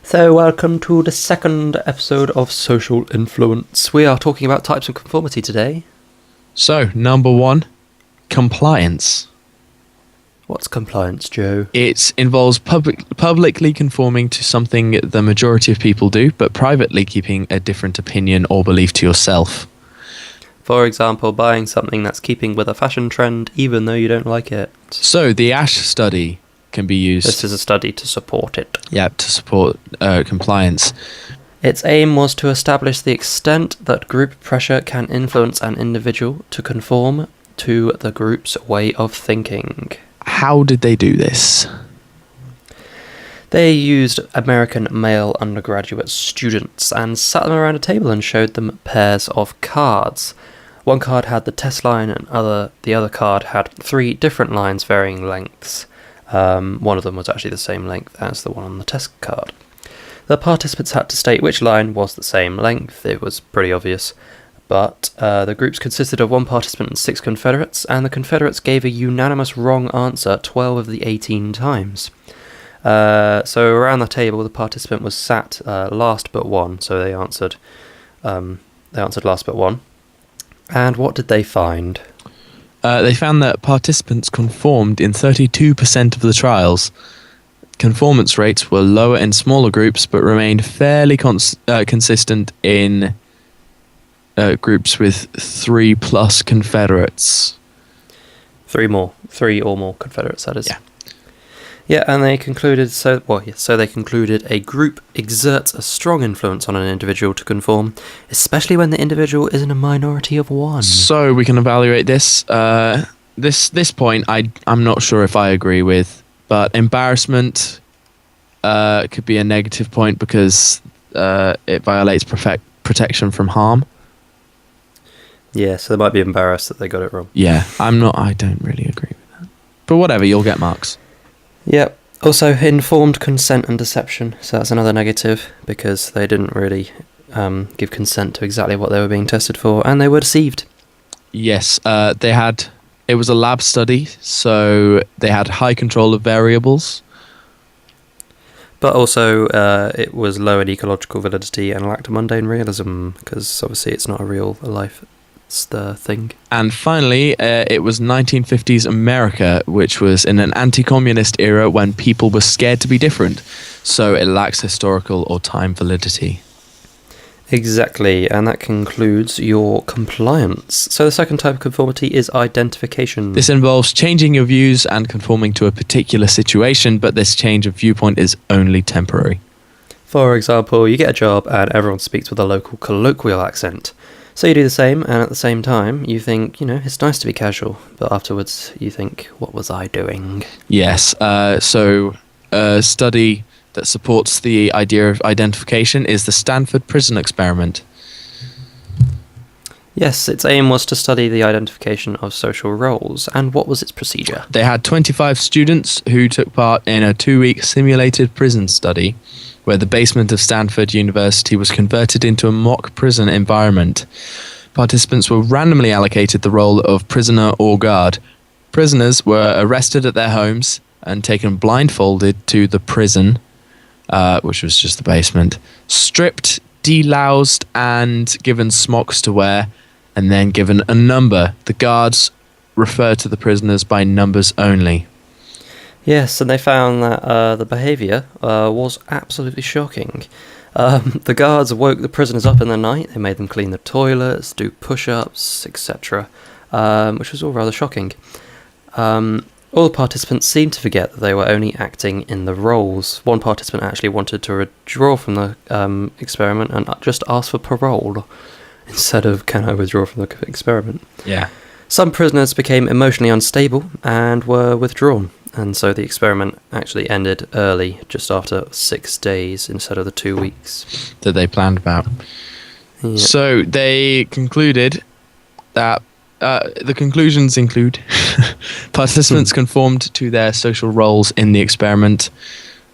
So, welcome to the second episode of Social Influence. We are talking about types of conformity today. So, number one, compliance. What's compliance, Joe? It involves publicly conforming to something the majority of people do, but privately keeping a different opinion or belief to yourself. For example, buying something that's keeping with a fashion trend even though you don't like it. So, the ASH study can be used. This is a study to support it. Yeah, to support compliance. Its aim was to establish the extent that group pressure can influence an individual to conform to the group's way of thinking. How did they do this? They used American male undergraduate students and sat them around a table and showed them pairs of cards. One card had the test line and the other card had 3 different lines varying lengths. One of them was actually the same length as the one on the test card. The participants had to state which line was the same length. It was pretty obvious. But the groups consisted of 1 participant and 6 Confederates, and the Confederates gave a unanimous wrong answer 12 of the 18 times. So around the table, the participant was sat last but one, so they answered last but one. And what did they find? They found that participants conformed in 32% of the trials. Conformance rates were lower in smaller groups, but remained fairly consistent in groups with 3+ Confederates. 3 or more Confederates, that is. Yeah. Yeah, and they concluded they concluded a group exerts a strong influence on an individual to conform, especially when the individual is in a minority of 1. So we can evaluate this. This point I'm not sure if I agree with, but embarrassment could be a negative point because it violates protection from harm. Yeah, so they might be embarrassed that they got it wrong. Yeah, I don't really agree with that. But whatever, you'll get marks. Yep. Also, informed consent and deception. So that's another negative because they didn't really give consent to exactly what they were being tested for, and they were deceived. Yes, it was a lab study, so they had high control of variables. But also, it was low in ecological validity and lacked mundane realism because obviously it's not a real life. It's the thing. And finally, it was 1950s America, which was in an anti-communist era when people were scared to be different. So it lacks historical or time validity. Exactly, and that concludes your compliance. So the second type of conformity is identification. This involves changing your views and conforming to a particular situation, but this change of viewpoint is only temporary. For example, you get a job and everyone speaks with a local colloquial accent. So you do the same, and at the same time, you think, it's nice to be casual, but afterwards you think, what was I doing? Yes, so a study that supports the idea of identification is the Stanford Prison Experiment. Yes, its aim was to study the identification of social roles, and what was its procedure? They had 25 students who took part in a 2-week simulated prison study, where the basement of Stanford University was converted into a mock prison environment. Participants were randomly allocated the role of prisoner or guard. Prisoners were arrested at their homes and taken blindfolded to the prison, which was just the basement, stripped, deloused, and given smocks to wear, and then given a number. The guards refer to the prisoners by numbers only. Yes, and they found that the behaviour was absolutely shocking. The guards woke the prisoners up in the night, they made them clean the toilets, do push-ups, etc., which was all rather shocking. All the participants seemed to forget that they were only acting in the roles. One participant actually wanted to withdraw from the experiment and just ask for parole instead of, can I withdraw from the experiment? Yeah. Some prisoners became emotionally unstable and were withdrawn, and so the experiment actually ended early, just after 6 days instead of the 2 weeks that they planned about. Yep. So they concluded that the conclusions include participants conformed to their social roles in the experiment.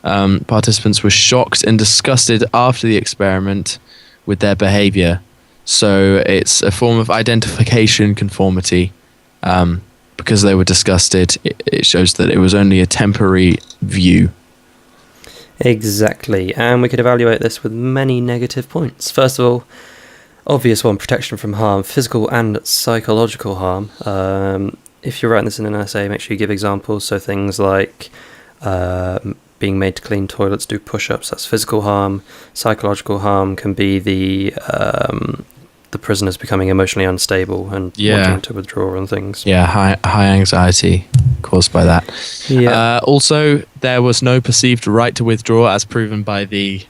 Participants were shocked and disgusted after the experiment with their behavior. So it's a form of identification conformity. Because they were disgusted, it shows that it was only a temporary view. Exactly, and we could evaluate this with many negative points. First of all, obvious one, protection from harm, physical and psychological harm. If you're writing this in an essay, make sure you give examples, so things like being made to clean toilets, do push-ups, that's physical harm. Psychological harm can be the prisoners becoming emotionally unstable and wanting to withdraw and things. Yeah, high anxiety caused by that. Yeah. Also, there was no perceived right to withdraw, as proven by the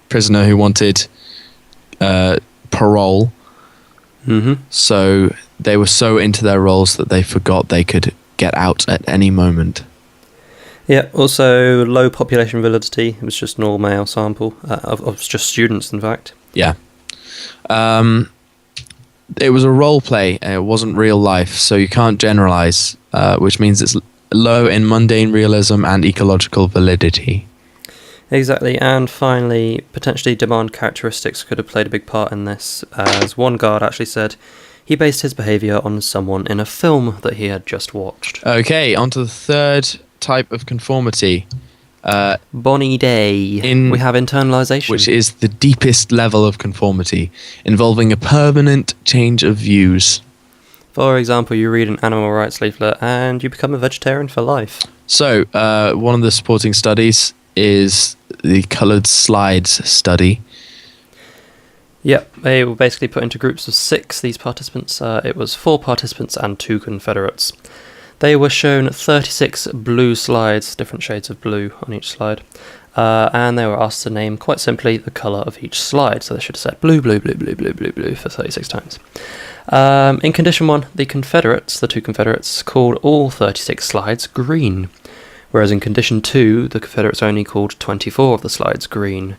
prisoner who wanted parole. Mm-hmm. So they were so into their roles that they forgot they could get out at any moment. Yeah, also low population validity. It was just an all-male sample of just students, in fact. Yeah. It was a role play, and it wasn't real life, so you can't generalize, which means it's low in mundane realism and ecological validity. Exactly, and finally, potentially demand characteristics could have played a big part in this, as one guard actually said he based his behaviour on someone in a film that he had just watched. Okay, on to the third type of conformity. Bonnie Day. We have internalisation. Which is the deepest level of conformity, involving a permanent change of views. For example, you read an animal rights leaflet and you become a vegetarian for life. So, one of the supporting studies is the coloured slides study. Yep, they were basically put into groups of 6, these participants. It was 4 participants and 2 Confederates. They were shown 36 blue slides, different shades of blue on each slide, and they were asked to name, quite simply, the colour of each slide. So they should have said blue, blue, blue, blue, blue, blue, blue for 36 times. In condition 1, the 2 Confederates, called all 36 slides green, whereas in condition 2, the Confederates only called 24 of the slides green.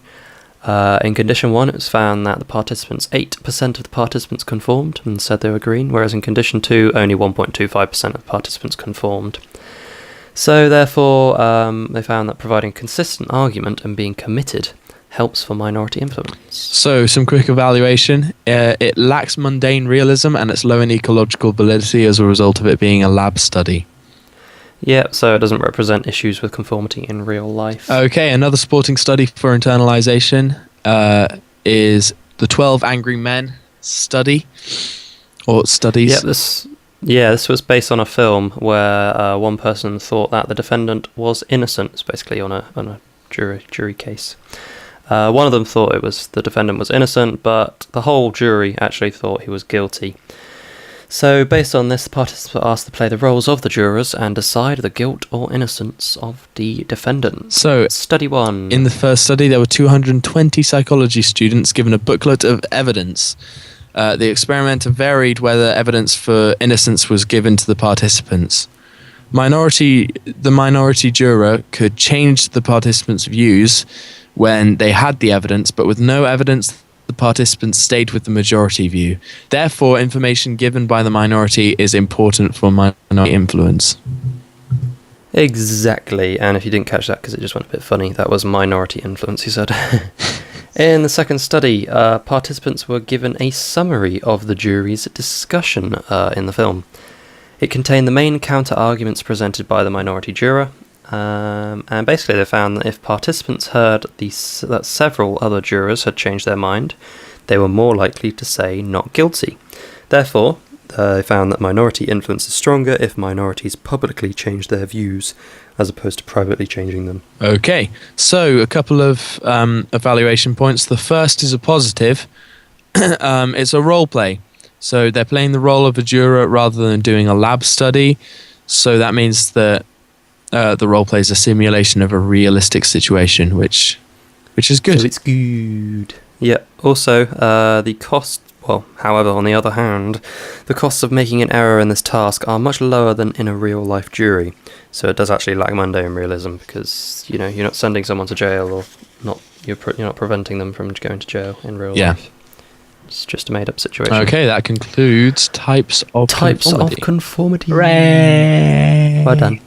In condition 1, it was found that 8% of the participants conformed and said they were green, whereas in condition 2, only 1.25% of participants conformed. So therefore, they found that providing a consistent argument and being committed helps for minority influence. So, some quick evaluation. It lacks mundane realism and it's low in ecological validity as a result of it being a lab study. Yeah, so it doesn't represent issues with conformity in real life. Okay, another supporting study for internalisation is the 12 Angry Men study, or studies. This was based on a film where one person thought that the defendant was innocent. It's basically on a jury case. One of them thought the defendant was innocent, but the whole jury actually thought he was guilty. So, based on this, the participants were asked to play the roles of the jurors and decide the guilt or innocence of the defendant. So, Study 1. In the first study, there were 220 psychology students given a booklet of evidence. The experimenter varied whether evidence for innocence was given to the participants. The minority juror could change the participants' views when they had the evidence, but with no evidence, the participants stayed with the majority view. Therefore, information given by the minority is important for minority influence. Exactly, and if you didn't catch that because it just went a bit funny, that was minority influence, he said. In the second study, participants were given a summary of the jury's discussion in the film. It contained the main counter-arguments presented by the minority juror, and basically they found that if participants heard that several other jurors had changed their mind, they were more likely to say not guilty. Therefore, they found that minority influence is stronger if minorities publicly change their views as opposed to privately changing them. Okay, so a couple of evaluation points. The first is a positive. It's a role play. So they're playing the role of a juror rather than doing a lab study. So that means that the role play is a simulation of a realistic situation, which is good. So it's good. Yeah. Also, the cost. Well, however, on the other hand, the costs of making an error in this task are much lower than in a real-life jury. So it does actually lack mundane realism because you're not sending someone to jail or not. You're not preventing them from going to jail in real life. It's just a made-up situation. Okay, that concludes types of conformity. Hooray! Well done.